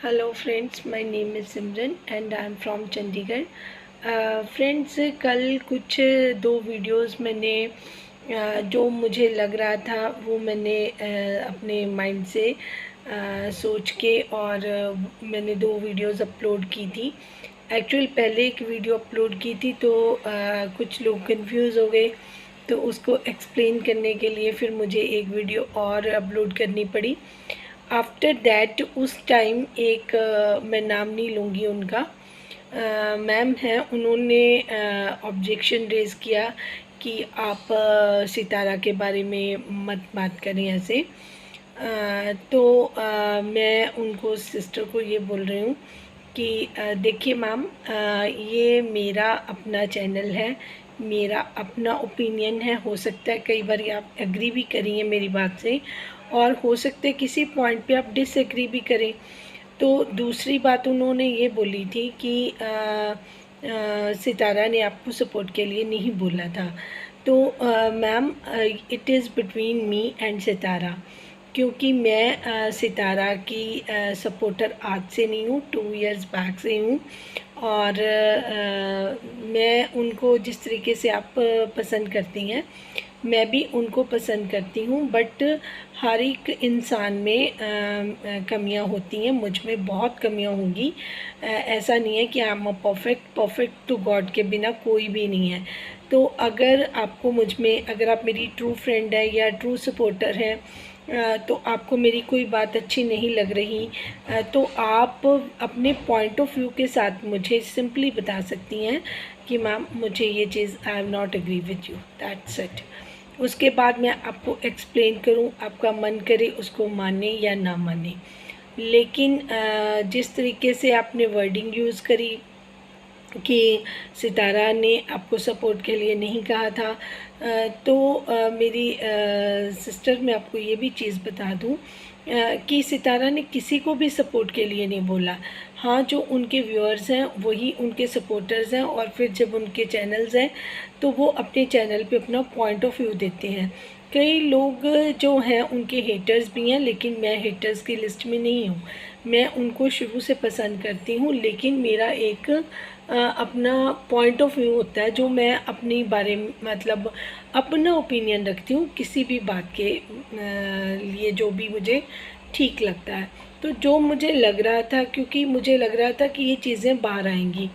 Hello friends, my name is Simran and I am from Chandigarh. Friends, कल कुछ दो videos मैंने जो मुझे लग रहा था वो मैंने अपने माइंड से सोच के और मैंने दो वीडियोस अपलोड की थी। एक्चुअल पहले एक वीडियो अपलोड की थी तो कुछ लोग कंफ्यूज हो गए, तो उसको एक्सप्लेन करने के लिए फिर मुझे एक वीडियो और अपलोड करनी पड़ी। आफ्टर दैट उस टाइम एक मैं नाम नहीं लूँगी उनका, मैम हैं, उन्होंने ऑब्जेक्शन रेज़ किया कि आप सितारा के बारे में मत बात करें ऐसे। तो मैं उनको सिस्टर को ये बोल रही हूँ कि देखिए मैम, ये मेरा अपना चैनल है, मेरा अपना ओपिनियन है। हो सकता है कई बार आप एग्री भी करिए मेरी बात से, और हो सकता है किसी पॉइंट पे आप डिसएग्री भी करें। तो दूसरी बात उन्होंने ये बोली थी कि सितारा ने आपको सपोर्ट के लिए नहीं बोला था। तो ma'am, it is between me and Sitara, क्योंकि मैं सितारा की सपोर्टर आज से नहीं हूँ, 2 इयर्स बैक से हूँ। और मैं उनको जिस तरीके से आप पसंद करती हैं, मैं भी उनको पसंद करती हूँ। बट हर एक इंसान में कमियाँ होती हैं, मुझ में बहुत कमियाँ होंगी। ऐसा नहीं है कि I am a perfect to God के बिना कोई भी नहीं है। तो अगर आपको मुझ में, अगर आप मेरी ट्रू फ्रेंड है या ट्रू सपोर्टर हैं, तो आपको मेरी कोई बात अच्छी नहीं लग रही, तो आप अपने पॉइंट ऑफ व्यू के साथ मुझे सिंपली बता सकती हैं कि मैम मुझे ये चीज़ I am not agree with you, that's it. उसके बाद मैं आपको एक्सप्लेन करूं, आपका मन करे उसको माने या ना माने। लेकिन जिस तरीके से आपने वर्डिंग यूज़ करी कि सितारा ने आपको सपोर्ट के लिए नहीं कहा था, तो मेरी सिस्टर, मैं आपको ये भी चीज़ बता दूं कि सितारा ने किसी को भी सपोर्ट के लिए नहीं बोला। हाँ, जो उनके व्यूअर्स हैं वही उनके सपोर्टर्स हैं, और फिर जब उनके चैनल्स हैं तो वो अपने चैनल पे अपना पॉइंट ऑफ व्यू देते हैं। कई लोग जो हैं उनके हेटर्स भी हैं, लेकिन मैं हेटर्स की लिस्ट में नहीं हूँ। मैं उनको शुरू से पसंद करती हूँ, लेकिन मेरा एक अपना पॉइंट ऑफ व्यू होता है जो मैं अपने बारे में, मतलब अपना ओपिनियन रखती हूँ किसी भी बात के लिए, जो भी मुझे ठीक लगता है। तो जो मुझे लग रहा था, क्योंकि मुझे लग रहा था कि ये चीज़ें बाहर आएंगी,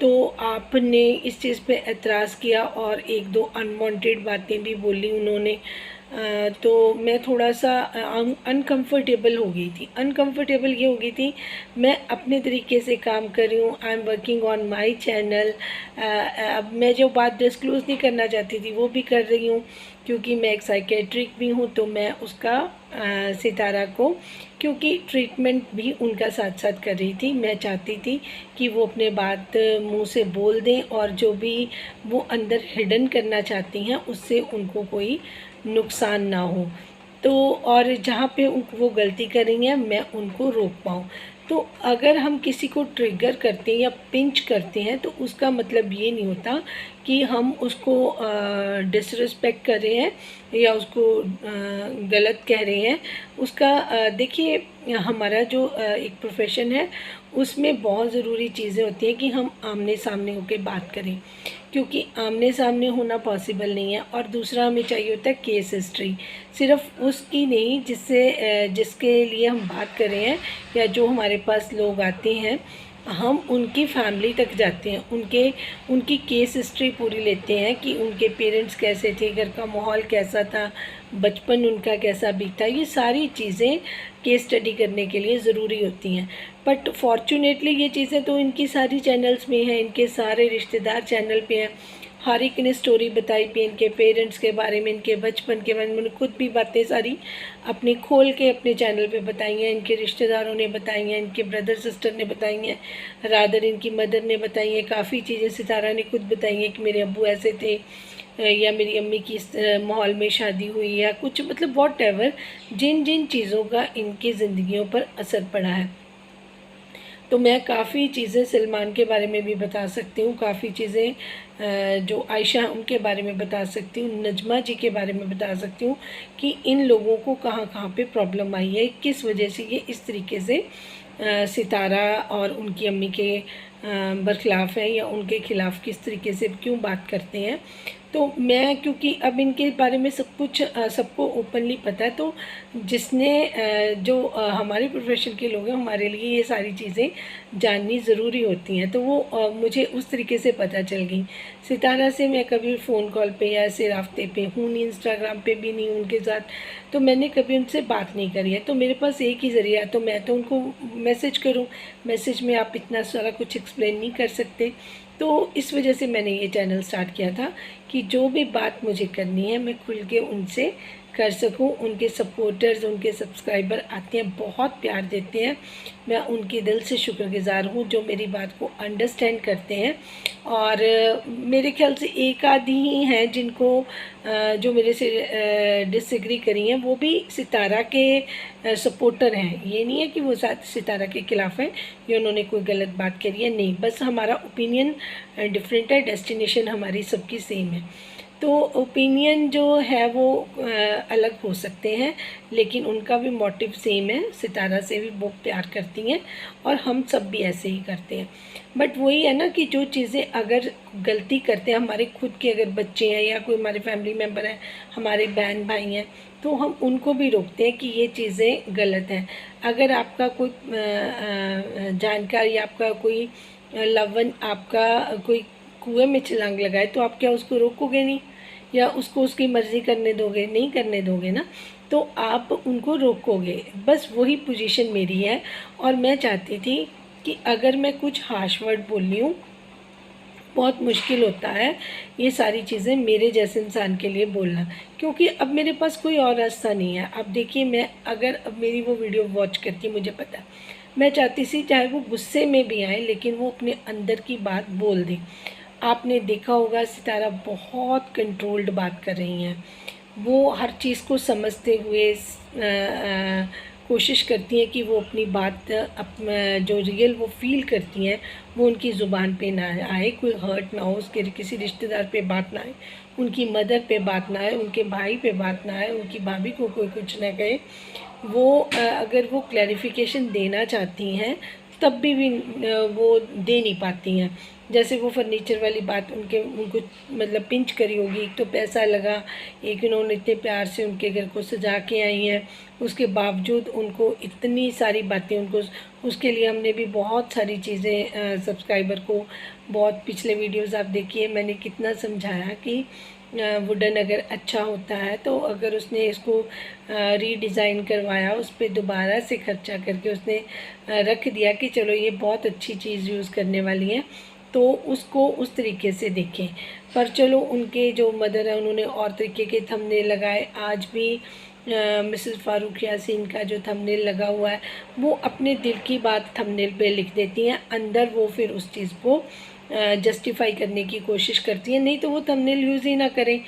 तो आपने इस चीज़ पे एतराज़ किया और एक दो अनवांटेड बातें भी बोली उन्होंने। तो मैं थोड़ा सा अनकंफर्टेबल हो गई थी। अनकंफर्टेबल ये हो गई थी, मैं अपने तरीके से काम कर रही हूँ, I am working on my channel. अब मैं जो बात डिस्क्लोज़ नहीं करना चाहती थी वो भी कर रही हूँ, क्योंकि मैं एक साइकेट्रिक भी हूँ। तो मैं उसका सितारा को, क्योंकि ट्रीटमेंट भी उनका साथ साथ कर रही थी, मैं चाहती थी कि वो अपने बात मुंह से बोल दें, और जो भी वो अंदर हिडन करना चाहती हैं उससे उनको कोई नुकसान ना हो। तो और जहाँ पे वो गलती कर रही हैं मैं उनको रोक पाऊँ। तो अगर हम किसी को ट्रिगर करते हैं या पिंच करते हैं, तो उसका मतलब ये नहीं होता कि हम उसको डिसरिस्पेक्ट कर रहे हैं या उसको गलत कह रहे हैं। उसका देखिए, हमारा जो एक प्रोफेशन है उसमें बहुत ज़रूरी चीज़ें होती हैं कि हम आमने सामने होकर बात करें, क्योंकि आमने सामने होना पॉसिबल नहीं है। और दूसरा हमें चाहिए होता है केस हिस्ट्री, सिर्फ उसकी नहीं जिसके लिए हम बात कर रहे हैं, या जो हमारे पास लोग आते हैं हम उनकी फैमिली तक जाते हैं, उनकी केस हिस्ट्री पूरी लेते हैं कि उनके पेरेंट्स कैसे थे, घर का माहौल कैसा था, बचपन उनका कैसा बीता। ये सारी चीज़ें केस स्टडी करने के लिए ज़रूरी होती हैं। बट फॉर्चुनेटली ये चीज़ें तो इनकी सारी चैनल्स में हैं, इनके सारे रिश्तेदार चैनल पे हैं। हर एक ने स्टोरी बताई भी इनके पेरेंट्स के बारे में, इनके बचपन के बारे में। मैंने खुद भी बातें सारी अपने खोल के अपने चैनल पे बताई हैं, इनके रिश्तेदारों ने बताई हैं, इनके ब्रदर सिस्टर ने बताई हैं, रादर इनकी मदर ने बताई हैं। काफ़ी चीज़ें सितारा ने खुद बताई हैं कि मेरे अब्बू ऐसे थे, या मेरी अम्मी की इस माहौल में शादी हुई, या कुछ, मतलब वॉट एवर, जिन जिन चीज़ों का इनकी ज़िंदगियों पर असर पड़ा है। तो मैं काफ़ी चीज़ें सलमान के बारे में भी बता सकती हूँ, काफ़ी चीज़ें जो आयशा उनके बारे में बता सकती हूँ, नजमा जी के बारे में बता सकती हूँ कि इन लोगों को कहाँ कहाँ पे प्रॉब्लम आई है, किस वजह से ये इस तरीके से सितारा और उनकी अम्मी के बरखिलाफ़ है या उनके ख़िलाफ़ किस तरीके से क्यों बात करते हैं। तो मैं क्योंकि अब इनके बारे में सब कुछ सबको ओपनली पता है, तो जिसने जो हमारे प्रोफेशन के लोग हैं, हमारे लिए ये सारी चीज़ें जाननी ज़रूरी होती हैं, तो वो मुझे उस तरीके से पता चल गई। सितारा से मैं कभी फ़ोन कॉल पे या ऐसे रास्ते पे हूँ नहीं, इंस्टाग्राम पे भी नहीं उनके साथ, तो मैंने कभी उनसे बात नहीं करी है। तो मेरे पास एक ही ज़रिया है, तो मैं तो उनको मैसेज करूँ, मैसेज में आप इतना सारा कुछ एक्सप्लेन नहीं कर सकते। तो इस वजह से मैंने ये चैनल स्टार्ट किया था कि जो भी बात मुझे करनी है मैं खुल के उनसे कर सकूं। उनके सपोर्टर्स, उनके सब्सक्राइबर आते हैं, बहुत प्यार देते हैं, मैं उनके दिल से शुक्रगुज़ार हूँ जो मेरी बात को अंडरस्टैंड करते हैं। और मेरे ख्याल से एक आधी ही हैं जिनको जो मेरे से डिसएग्री करी हैं, वो भी सितारा के सपोर्टर हैं। ये नहीं है कि वो सितारा के ख़िलाफ़ हैं या उन्होंने कोई गलत बात करी है, नहीं, बस हमारा ओपिनियन डिफरेंट है, डेस्टिनेशन हमारी सबकी सेम है। तो ओपिनियन जो है वो अलग हो सकते हैं, लेकिन उनका भी मोटिव सेम है। सितारा से भी बहुत प्यार करती हैं और हम सब भी ऐसे ही करते हैं। बट वही है ना कि जो चीज़ें अगर गलती करते हैं, हमारे खुद के अगर बच्चे हैं या कोई हमारे फैमिली मेम्बर हैं, हमारे बहन भाई हैं, तो हम उनको भी रोकते हैं कि ये चीज़ें गलत हैं। अगर आपका कोई जानकार या आपका कोई लवन आपका कोई कुएं में छलांग लगाए, तो आप क्या उसको रोकोगे नहीं, या उसको उसकी मर्ज़ी करने दोगे? नहीं करने दोगे ना, तो आप उनको रोकोगे। बस वही पोजीशन मेरी है। और मैं चाहती थी कि अगर मैं कुछ हार्श वर्ड बोल रही हूँ, बहुत मुश्किल होता है ये सारी चीज़ें मेरे जैसे इंसान के लिए बोलना, क्योंकि अब मेरे पास कोई और रास्ता नहीं है। अब देखिए, मैं अगर अब मेरी वो वीडियो वॉच करती, मुझे पता है, मैं चाहती थी चाहे वो गुस्से में भी आए, लेकिन वो अपने अंदर की बात बोल दें। आपने देखा होगा सितारा बहुत कंट्रोल्ड बात कर रही हैं, वो हर चीज़ को समझते हुए कोशिश करती हैं कि वो अपनी बात जो रियल वो फील करती हैं वो उनकी ज़ुबान पे ना आए, कोई हर्ट ना हो, उसके किसी रिश्तेदार पे बात ना आए, उनकी मदर पे बात ना आए, उनके भाई पे बात ना आए, उनकी भाभी को कोई कुछ ना कहे। वो अगर वो क्लैरिफिकेशन देना चाहती हैं तब भी वो दे नहीं पाती हैं। जैसे वो फर्नीचर वाली बात उनको मतलब पिंच करी होगी, एक तो पैसा लगा, एक इन्होंने इतने प्यार से उनके घर को सजा के आई हैं, उसके बावजूद उनको इतनी सारी बातें उनको, उसके लिए हमने भी बहुत सारी चीज़ें सब्सक्राइबर को, बहुत पिछले वीडियोस आप देखिए, मैंने कितना समझाया कि वुडन अगर अच्छा होता है तो अगर उसने इसको रीडिज़ाइन करवाया, उस पर दोबारा से खर्चा करके उसने रख दिया कि चलो ये बहुत अच्छी चीज़ यूज़ करने वाली है, तो उसको उस तरीके से देखें। पर चलो, उनके जो मदर है उन्होंने और तरीके के थंबनेल लगाए। आज भी मिसेस फ़ारूक यासीन का जो थंबनेल लगा हुआ है, वो अपने दिल की बात थंबनेल पे लिख देती हैं, अंदर वो फिर उस चीज़ को जस्टिफाई करने की कोशिश करती हैं। नहीं तो वो थंबनेल यूज़ ही ना करें।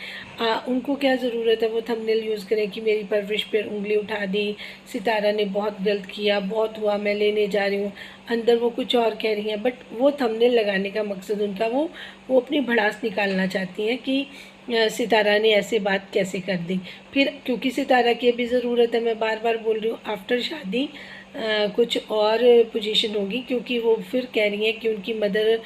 उनको क्या ज़रूरत है वो थंबनेल यूज़ करें कि मेरी परवरिश पर उंगली उठा दी, सितारा ने बहुत गलत किया, बहुत हुआ, मैं लेने जा रही हूँ, अंदर वो कुछ और कह रही हैं। बट वो थंबनेल लगाने का मकसद उनका वो अपनी भड़ास निकालना चाहती हैं कि सितारा ने ऐसे बात कैसे कर दी। फिर क्योंकि सितारा की अभी ज़रूरत है, मैं बार बार बोल रही हूँ, आफ्टर शादी कुछ और पोजीशन होगी, क्योंकि वो फिर कह रही हैं कि उनकी मदर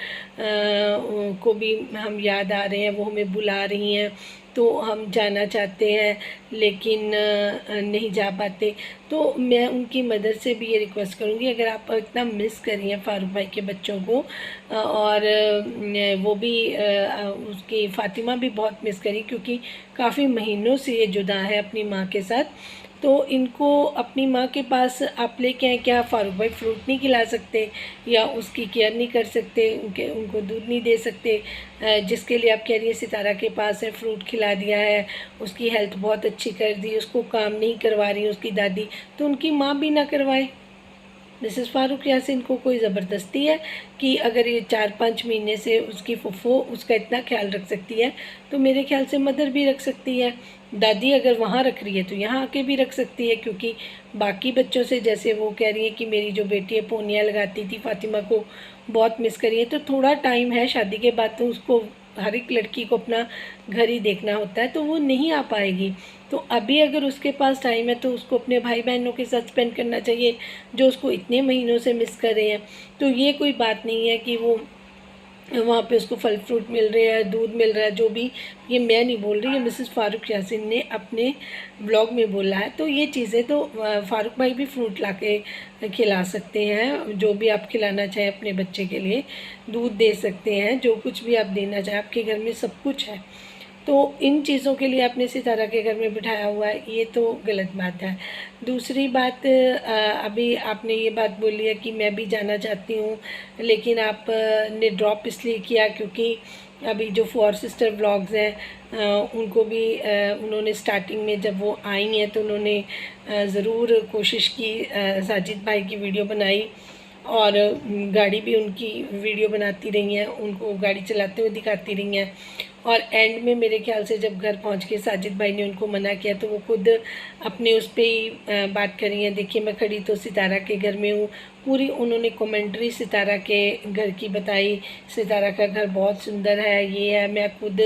को भी हम याद आ रहे हैं, वो हमें बुला रही हैं, तो हम जाना चाहते हैं लेकिन नहीं जा पाते। तो मैं उनकी मदर से भी ये रिक्वेस्ट करूँगी, अगर आप इतना मिस करिए फ़ारूक भाई के बच्चों को, और वो भी उसकी फ़ातिमा भी बहुत मिस करी, क्योंकि काफ़ी महीनों से ये जुदा है अपनी माँ के साथ, तो इनको अपनी माँ के पास आप लेके आए। क्या फ़ारूक भाई फ्रूट नहीं खिला सकते या उसकी केयर नहीं कर सकते, उनको दूध नहीं दे सकते, जिसके लिए आप कह रही है सितारा के पास है, फ्रूट खिला दिया है, उसकी हेल्थ बहुत अच्छी कर दी, उसको काम नहीं करवा रही उसकी दादी, तो उनकी माँ भी ना करवाए। मिसेस फ़ारूक यासिन को कोई ज़बरदस्ती है कि अगर ये 4-5 महीने से उसकी फुफ्फो उसका इतना ख्याल रख सकती है तो मेरे ख्याल से मदर भी रख सकती है। दादी अगर वहाँ रख रही है तो यहाँ आके भी रख सकती है, क्योंकि बाकी बच्चों से जैसे वो कह रही है कि मेरी जो बेटी है पोनियाँ लगाती थी, फ़ातिमा को बहुत मिस करी है। तो थोड़ा टाइम है शादी के बाद, तो उसको हर एक लड़की को अपना घर ही देखना होता है, तो वो नहीं आ पाएगी। तो अभी अगर उसके पास टाइम है तो उसको अपने भाई बहनों के साथ स्पेंड करना चाहिए जो उसको इतने महीनों से मिस कर रहे हैं। तो ये कोई बात नहीं है कि वो वहाँ पे उसको फल फ्रूट मिल रहे हैं, दूध मिल रहा है, जो भी, ये मैं नहीं बोल रही, ये मिसेस फ़ारूक यासिन ने अपने ब्लॉग में बोला है। तो ये चीज़ें तो फ़ारूक भाई भी फ्रूट ला के खिला सकते हैं, जो भी आप खिलाना चाहें अपने बच्चे के लिए, दूध दे सकते हैं, जो कुछ भी आप देना चाहें, आपके घर में सब कुछ है। तो इन चीज़ों के लिए आपने सितारा के घर में बिठाया हुआ है, ये तो गलत बात है। दूसरी बात, अभी आपने ये बात बोली है कि मैं भी जाना चाहती हूँ, लेकिन आप ने ड्रॉप इसलिए किया क्योंकि अभी जो 4 सिस्टर व्लॉग्स हैं उनको भी उन्होंने स्टार्टिंग में जब वो आई हैं तो उन्होंने ज़रूर कोशिश की, साजिद भाई की वीडियो बनाई और गाड़ी भी उनकी वीडियो बनाती रही हैं, उनको गाड़ी चलाते हुए दिखाती रही हैं। और एंड में मेरे ख्याल से जब घर पहुंच के साजिद भाई ने उनको मना किया तो वो खुद अपने उस पर ही बात कर रही हैं। देखिए मैं खड़ी तो सितारा के घर में हूँ, पूरी उन्होंने कमेंट्री सितारा के घर की बताई। सितारा का घर बहुत सुंदर है, ये है, मैं खुद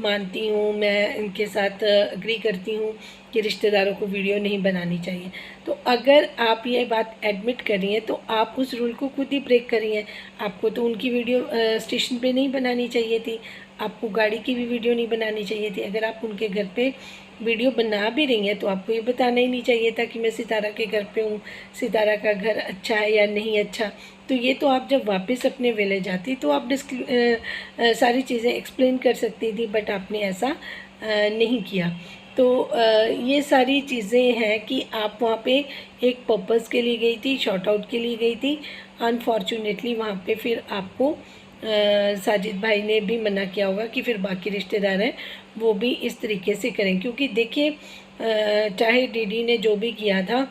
मानती हूँ, मैं इनके साथ अग्री करती हूँ कि रिश्तेदारों को वीडियो नहीं बनानी चाहिए। तो अगर आप ये बात एडमिट कर रही हैं तो आप उस रूल को खुद ही ब्रेक कर रही हैं। आपको तो उनकी वीडियो स्टेशन पे नहीं बनानी चाहिए थी, आपको गाड़ी की भी वीडियो नहीं बनानी चाहिए थी। अगर आप उनके घर पे वीडियो बना भी रही हैं तो आपको ये बताना ही नहीं चाहिए था कि मैं सितारा के घर पे हूँ, सितारा का घर अच्छा है या नहीं अच्छा। तो ये तो आप जब वापस अपने विलेज जाती तो आप सारी चीज़ें एक्सप्लेन कर सकती थी, बट आपने ऐसा नहीं किया। तो ये सारी चीज़ें हैं कि आप वहाँ पे एक पर्पज़ के लिए गई थी, शॉर्ट आउट के लिए गई थी। अनफॉर्चुनेटली वहाँ पे फिर आपको साजिद भाई ने भी मना किया होगा कि फिर बाकी रिश्तेदार हैं वो भी इस तरीके से करें, क्योंकि देखिए चाहे डीडी ने जो भी किया था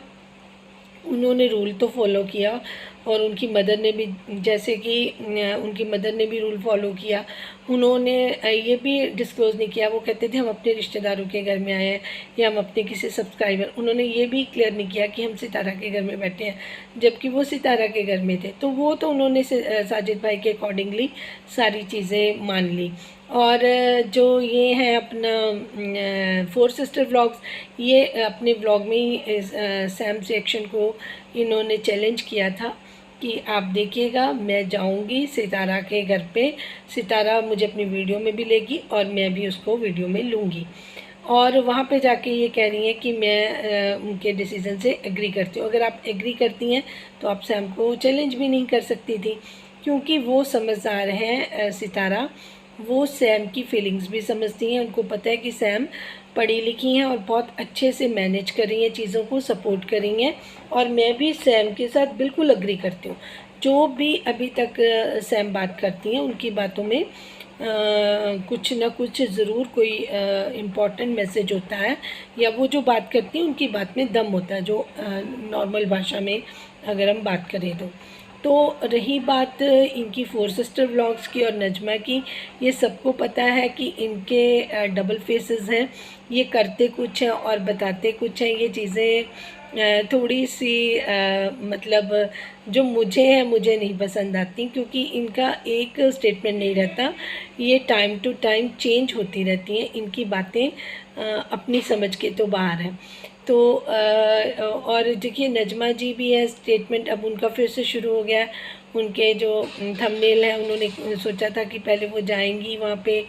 उन्होंने रूल तो फॉलो किया, और उनकी मदर ने भी, जैसे कि उनकी मदर ने भी रूल फॉलो किया। उन्होंने ये भी डिस्क्लोज़ नहीं किया, वो कहते थे हम अपने रिश्तेदारों के घर में आए हैं या हम अपने किसी सब्सक्राइबर, उन्होंने ये भी क्लियर नहीं किया कि हम सितारा के घर में बैठे हैं, जबकि वो सितारा के घर में थे। तो वो तो उन्होंने साजिद भाई के अकॉर्डिंगली सारी चीज़ें मान ली। और जो ये है अपना 4 सिस्टर व्लॉग्स, ये अपने व्लॉग में ही सैम रिएक्शन को इन्होंने चैलेंज किया था कि आप देखिएगा मैं जाऊंगी सितारा के घर पे, सितारा मुझे अपनी वीडियो में भी लेगी और मैं भी उसको वीडियो में लूँगी। और वहाँ पे जाके ये कह रही हैं कि मैं उनके डिसीज़न से एग्री करती हूँ। अगर आप एग्री करती हैं तो आप सैम को चैलेंज भी नहीं कर सकती थी, क्योंकि वो समझदार हैं सितारा, वो सैम की फीलिंग्स भी समझती हैं। उनको पता है कि सैम पढ़ी लिखी हैं और बहुत अच्छे से मैनेज कर रही हैं चीज़ों को, सपोर्ट कर रही हैं। और मैं भी सैम के साथ बिल्कुल अग्री करती हूँ। जो भी अभी तक सैम बात करती हैं उनकी बातों में कुछ ना कुछ ज़रूर कोई इम्पॉर्टेंट मैसेज होता है, या वो जो बात करती हैं उनकी बात में दम होता है, जो नॉर्मल भाषा में अगर हम बात करें तो रही बात इनकी 4 सिस्टर व्लॉग्स की और नजमा की, ये सबको पता है कि इनके डबल फेसेस हैं, ये करते कुछ हैं और बताते कुछ हैं। ये चीज़ें थोड़ी सी मतलब जो मुझे नहीं पसंद आती, क्योंकि इनका एक स्टेटमेंट नहीं रहता, ये टाइम टू टाइम चेंज होती रहती हैं। इनकी बातें अपनी समझ के तो बाहर हैं। तो और देखिए नजमा जी भी है, स्टेटमेंट अब उनका फिर से शुरू हो गया। उनके जो थंबनेल है, उन्होंने सोचा था कि पहले वो जाएंगी वहाँ पे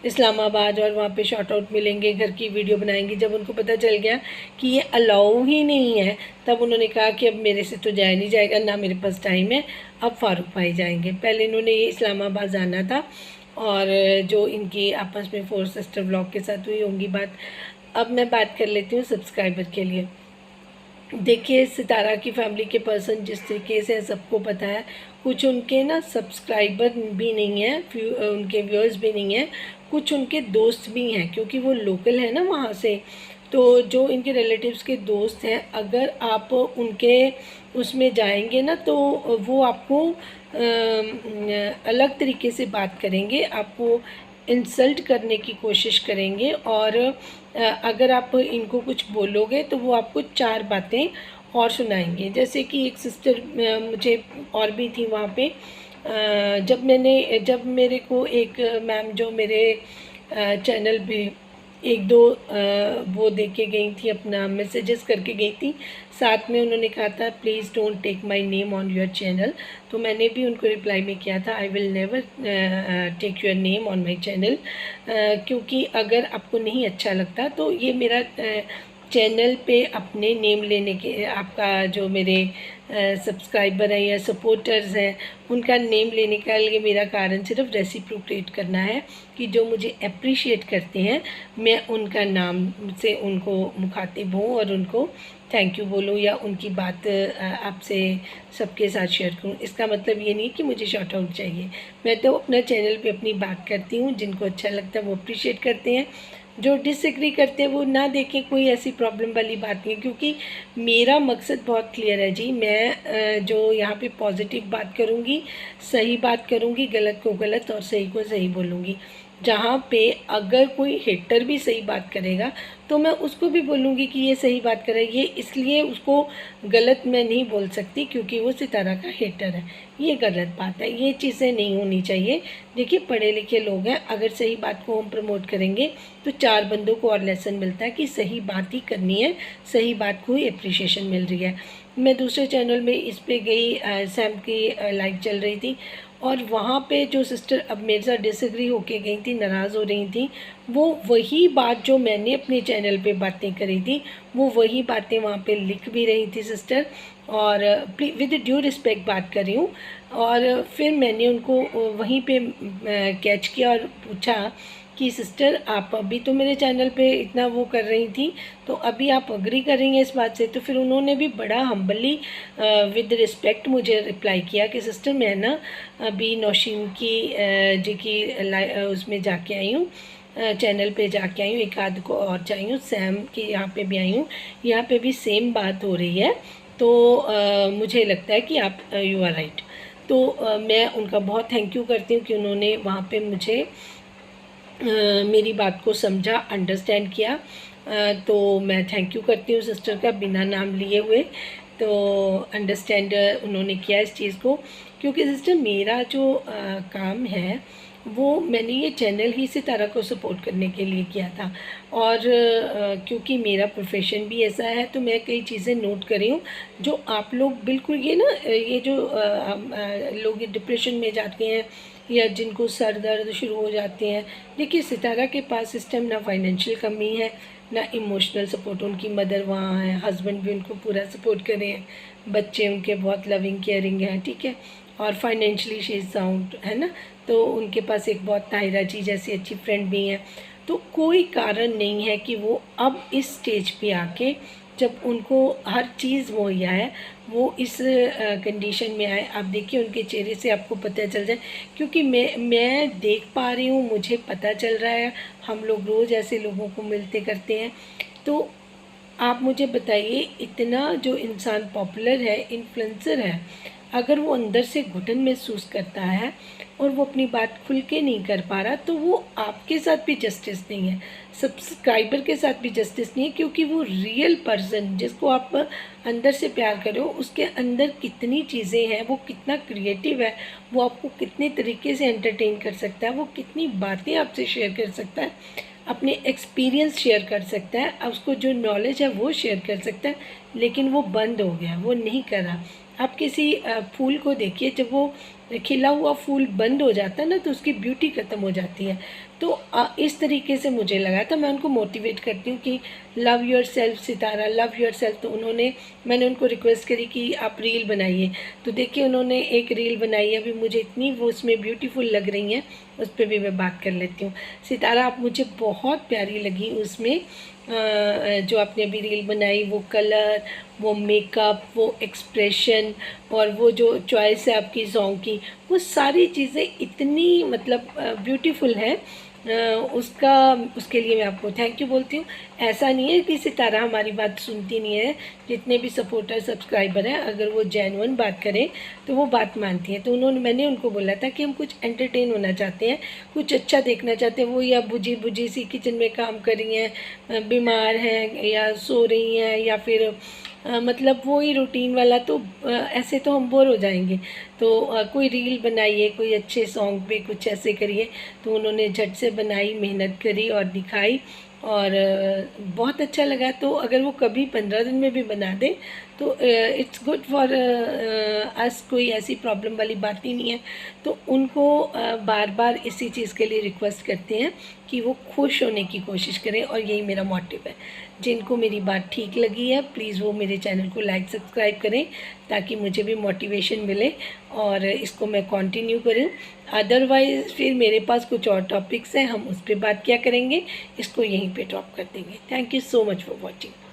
इस्लामाबाद और वहाँ पे शॉर्ट आउट मिलेंगे, घर की वीडियो बनाएंगी। जब उनको पता चल गया कि ये अलाउ ही नहीं है, तब उन्होंने कहा कि अब मेरे से तो जाया नहीं जाएगा, ना मेरे पास टाइम है, अब फ़ारूक भाई जाएंगे। पहले इन्होंने ये इस्लामाबाद जाना था, और जो इनकी आपस में 4 सिस्टर व्लॉग के साथ हुई होंगी बात। अब मैं बात कर लेती हूँ सब्सक्राइबर के लिए। देखिए सितारा की फैमिली के पर्सन जिस तरीके से सबको पता है, कुछ उनके ना सब्सक्राइबर भी नहीं है, उनके व्यूअर्स भी नहीं हैं, कुछ उनके दोस्त भी हैं, क्योंकि वो लोकल है ना वहाँ से। तो जो इनके रिलेटिव्स के दोस्त हैं, अगर आप उनके उसमें जाएंगे ना तो वो आपको अलग तरीके से बात करेंगे, आपको इंसल्ट करने की कोशिश करेंगे। और अगर आप इनको कुछ बोलोगे तो वो आपको 4 बातें और सुनाएंगे। जैसे कि एक सिस्टर मुझे और भी थी वहाँ पे, जब मेरे को एक मैम जो मेरे चैनल पे एक दो वो दे के गई थी, अपना मैसेजेस करके गई थी, साथ में उन्होंने कहा था please don't take my name on your channel. तो मैंने भी उनको रिप्लाई में किया था I will never take your name on my channel, क्योंकि अगर आपको नहीं अच्छा लगता तो ये मेरा चैनल पे अपने नेम लेने के, आपका जो मेरे सब्सक्राइबर हैं या सपोर्टर्स हैं उनका नेम लेने का लिए मेरा कारण सिर्फ रेसिप्रोकेट करना है कि जो मुझे अप्रिशिएट करते हैं मैं उनका नाम से उनको मुखातिब हूँ और उनको थैंक यू बोलूँ या उनकी बात आपसे सबके साथ शेयर करूँ। इसका मतलब ये नहीं कि मुझे शॉर्ट आउट चाहिए, मैं तो अपना चैनल पे अपनी बात करती हूँ, जिनको अच्छा लगता है वो अप्रिशिएट करते हैं, जो डिसएग्री करते हैं वो ना देखें, कोई ऐसी प्रॉब्लम वाली बात नहीं है। क्योंकि मेरा मकसद बहुत क्लियर है जी, मैं जो यहाँ पे पॉजिटिव बात करूँगी, सही बात करूँगी, गलत को गलत और सही को सही बोलूँगी। जहाँ पे अगर कोई हेटर भी सही बात करेगा तो मैं उसको भी बोलूँगी कि ये सही बात करे, ये इसलिए उसको गलत मैं नहीं बोल सकती क्योंकि वो सितारा का हेटर है, ये गलत बात है, ये चीज़ें नहीं होनी चाहिए। देखिए पढ़े लिखे लोग हैं, अगर सही बात को हम प्रमोट करेंगे तो 4 बंदों को और लेसन मिलता है कि सही बात ही करनी है, सही बात को ही अप्रिशिएशन मिल रही है। मैं दूसरे चैनल में इस पे गई, सैम की लाइव चल रही थी और वहाँ पे जो सिस्टर अब मेरे साथ डिसएग्री होके गई थी, नाराज़ हो रही थी, वो वही बात जो मैंने अपने चैनल पे बातें करी थी वो वही बातें वहाँ पे लिख भी रही थी सिस्टर, और विद ड्यू रिस्पेक्ट बात कर रही हूँ। और फिर मैंने उनको वहीं पे कैच किया और पूछा कि सिस्टर आप अभी तो मेरे चैनल पे इतना वो कर रही थी, तो अभी आप अग्री कर रही हैं इस बात से? तो फिर उन्होंने भी बड़ा हम्बली विद रिस्पेक्ट मुझे रिप्लाई किया कि सिस्टर मैं ना अभी नौशीन की जी की उसमें जाके आई हूँ, चैनल पे जाके आई हूँ, एक आध को और चाहिए हूँ, सैम के यहाँ पे भी आई हूँ, यहाँ पे भी सेम बात हो रही है, तो मुझे लगता है कि आप यू आर राइट। तो मैं उनका बहुत थैंक यू करती हूँ कि उन्होंने वहाँ पे मुझे मेरी बात को समझा, अंडरस्टैंड किया। तो मैं थैंक यू करती हूँ सिस्टर का बिना नाम लिए हुए। तो अंडरस्टैंड उन्होंने किया इस चीज़ को, क्योंकि सिस्टर मेरा जो काम है वो मैंने ये चैनल ही सितारा को सपोर्ट करने के लिए किया था। और क्योंकि मेरा प्रोफेशन भी ऐसा है तो मैं कई चीज़ें नोट कर रही हूँ जो आप लोग बिल्कुल ये ना ये जो लोग डिप्रेशन में जाते हैं या जिनको सर दर्द शुरू हो जाते हैं, देखिए सितारा के पास इस टाइम ना फाइनेंशियल कमी है ना इमोशनल सपोर्ट, उनकी मदर वहाँ है, हस्बैंड भी उनको पूरा सपोर्ट कर रहे हैं, बच्चे उनके बहुत लविंग केयरिंग हैं, ठीक है, और फाइनेंशियली शी इज़ साउंड है ना, तो उनके पास एक बहुत ताहिरा जी जैसी अच्छी फ्रेंड भी हैं। तो कोई कारण नहीं है कि वो अब इस स्टेज पे आके जब उनको हर चीज़ मुहैया है वो इस कंडीशन में आए। आप देखिए उनके चेहरे से आपको पता चल जाए, क्योंकि मैं देख पा रही हूँ, मुझे पता चल रहा है, हम लोग रोज़ ऐसे लोगों को मिलते करते हैं। तो आप मुझे बताइए, इतना जो इंसान पॉपुलर है, इन्फ्लुएंसर है, अगर वो अंदर से घुटन महसूस करता है और वो अपनी बात खुल के नहीं कर पा रहा, तो वो आपके साथ भी जस्टिस नहीं है, सब्सक्राइबर के साथ भी जस्टिस नहीं है, क्योंकि वो रियल पर्सन जिसको आप अंदर से प्यार करो, उसके अंदर कितनी चीज़ें हैं, वो कितना क्रिएटिव है, वो आपको कितने तरीके से एंटरटेन कर सकता है, वो कितनी बातें आपसे शेयर कर सकता है, अपने एक्सपीरियंस शेयर कर सकता है, उसको जो नॉलेज है वो शेयर कर सकता है, लेकिन वो बंद हो गया, वो नहीं कर रहा। आप किसी फूल को देखिए, जब वो खिला हुआ फूल बंद हो जाता है ना तो उसकी ब्यूटी ख़त्म हो जाती है। तो इस तरीके से मुझे लगा था, मैं उनको मोटिवेट करती हूँ कि love your self Sitara, love your self. तो मैंने उनको रिक्वेस्ट करी कि आप रील बनाइए, तो देखिए उन्होंने एक रील बनाई है, अभी मुझे इतनी वो उसमें ब्यूटीफुल लग रही हैं, उस पर भी मैं बात कर लेती हूँ। सितारा आप मुझे बहुत प्यारी लगी उसमें, जो आपने अभी रील बनाई, वो कलर, वो मेकअप, वो एक्सप्रेशन और वो जो चॉइस है आपकी सॉन्ग की, वो सारी चीज़ें इतनी मतलब ब्यूटीफुल हैं। उसके लिए मैं आपको थैंक यू बोलती हूँ। ऐसा नहीं है कि सितारा हमारी बात सुनती नहीं है, जितने भी सपोर्टर सब्सक्राइबर हैं अगर वो जेन्युइन बात करें तो वो बात मानती हैं। तो मैंने उनको बोला था कि हम कुछ एंटरटेन होना चाहते हैं, कुछ अच्छा देखना चाहते हैं। वो या बुझी बुझी सी किचन में काम कर रही हैं, बीमार हैं या सो रही हैं, या फिर मतलब वही रूटीन वाला, तो ऐसे तो हम बोर हो जाएंगे। तो कोई रील बनाइए, कोई अच्छे सॉन्ग पे कुछ ऐसे करिए। तो उन्होंने झट से बनाई, मेहनत करी और दिखाई, और बहुत अच्छा लगा। तो अगर वो कभी 15 दिन में भी बना दें तो इट्स गुड फॉर अस, कोई ऐसी प्रॉब्लम वाली बात ही नहीं है। तो उनको बार बार इसी चीज़ के लिए रिक्वेस्ट करते हैं कि वो खुश होने की कोशिश करें, और यही मेरा मोटिव है। जिनको मेरी बात ठीक लगी है प्लीज़ वो मेरे चैनल को लाइक सब्सक्राइब करें, ताकि मुझे भी मोटिवेशन मिले और इसको मैं कंटिन्यू करूं। अदरवाइज़ फिर मेरे पास कुछ और टॉपिक्स हैं, हम उस पर बात क्या करेंगे, इसको यहीं पे ड्रॉप कर देंगे। Thank you so much for watching.